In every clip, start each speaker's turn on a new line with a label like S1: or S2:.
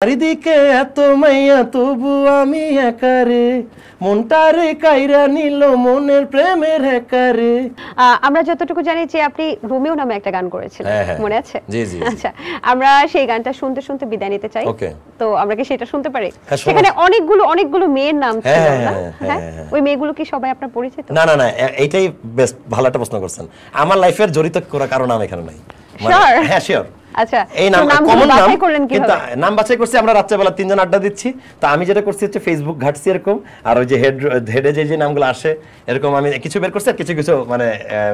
S1: চারিদিকে এত মাইয়া তবু আমি একারে মনটারে কাইরা নিল মনের প্রেমের একারে।
S2: আমরা যতটুকু জানি যে আপনি রোমিও নামে একটা গান করেছিলেন, মনে আছে?
S1: জি জি।
S2: আচ্ছা, আমরা সেই গানটা শুনতে শুনতে বিদায় নিতে চাই।
S1: ওকে,
S2: তো আমরা কি সেটা শুনতে পারি?
S1: সেখানে
S2: অনেকগুলো মেয়ের নাম ছিল না? হ্যাঁ, ওই মেয়েগুলো কি সবাই আপনার পরিচিত?
S1: না না না, এইটাই বেস্ট, ভালো একটা প্রশ্ন করছেন। আমার লাইফের জড়িত করার কারণ আমি এখানে নাই। হ্যাঁ শিওর।
S2: আচ্ছা,
S1: এই নাম
S2: কমন নাম করলেন কিভাবে?
S1: কিন্তু নাম বাছাই করছি আমরা রাত্রেবেলা তিনজন আড্ডা দিচ্ছি। তো আমি যেটা করছি হচ্ছে ফেসবুক ঘাটছি এরকম, আর ওই যে হেডে যে নামগুলো আসে এরকম আমি কিছু বের করছি, আর কিছু কিছু মানে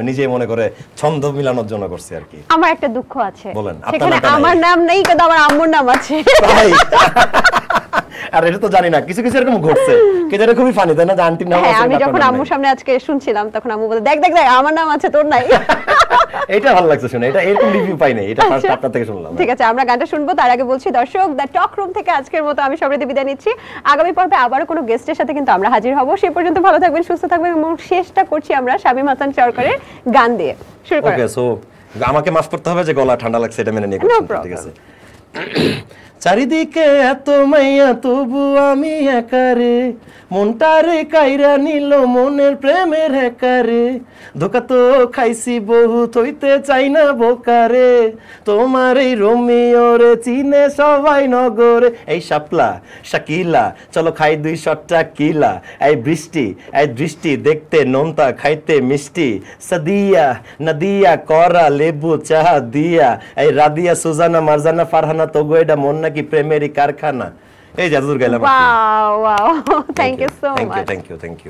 S1: নিজেই মনে করে ছন্দ মিলানোর জন্য করছি আর কি।
S2: আমার একটা দুঃখ আছে,
S1: বলেন।
S2: সেখানে আমার নাম নেই কিন্তু আমার আম্মুর নাম আছে।
S1: আর এটা তো জানি না, কিছু কিছু এরকম ঘটছে, যেটা খুবই ফানি, তাই না? আন্টির নাম আছে।
S2: আমি যখন আম্মুর সামনে আজকে শুনছিলাম তখন আম্মু বলে, দেখ দেখ দেখ আমার নাম আছে তোর নাই।
S1: এটা ভালো লাগছে শুনে, এটা এরকম রিভিউ পাই নাই, এটা ফার্স্ট আপনার থেকে শুনলাম।
S2: ঠিক আছে, আমরা গানটা শুনবো, তার আগে বলছি দর্শক, দ্য টক রুম থেকে আজকের মতো আমি সবাইকে বিদায় নিচ্ছি। আগামী পর্বে আবারো কোনো গেস্টের সাথে কিন্তু আমরা হাজির হব। সেই পর্যন্ত ভালো থাকবেন, সুস্থ থাকবেন, এবং শেষটা করছি আমরা শামীম হাসান সরকারের গান দিয়ে। শুরু করেন।
S1: ওকে, সো আমাকে মাফ করতে হবে যে গলা ঠান্ডা লাগছে, এটা মেনে নিয়ে করছি, ঠিক আছে? চারিদিকে এত মাইয়া তবু আমি একারে মনটারে কাইরা নিল মনের প্রেমের একারে। ধোকা তো খাইছি বহুত, হইতে চাই না বোকারে, তোমার এই রোমিওরে চিনে সবাই নগরে। এই শাপলা শাকিলা চলো খাই 200টা কিলা, এই দৃষ্টি দেখতে নোনতা খাইতে মিষ্টি, সাদিয়া নাদিয়া করা লেবু চাহা দিয়া, এই রাদিয়া সুজানা মারজানা ফারহানা তোগো এটা মন নাকি প্রেমেরই কারখানা। এই জাদুর গাইলাম।
S2: Wow wow, thank you so much.
S1: Thank you.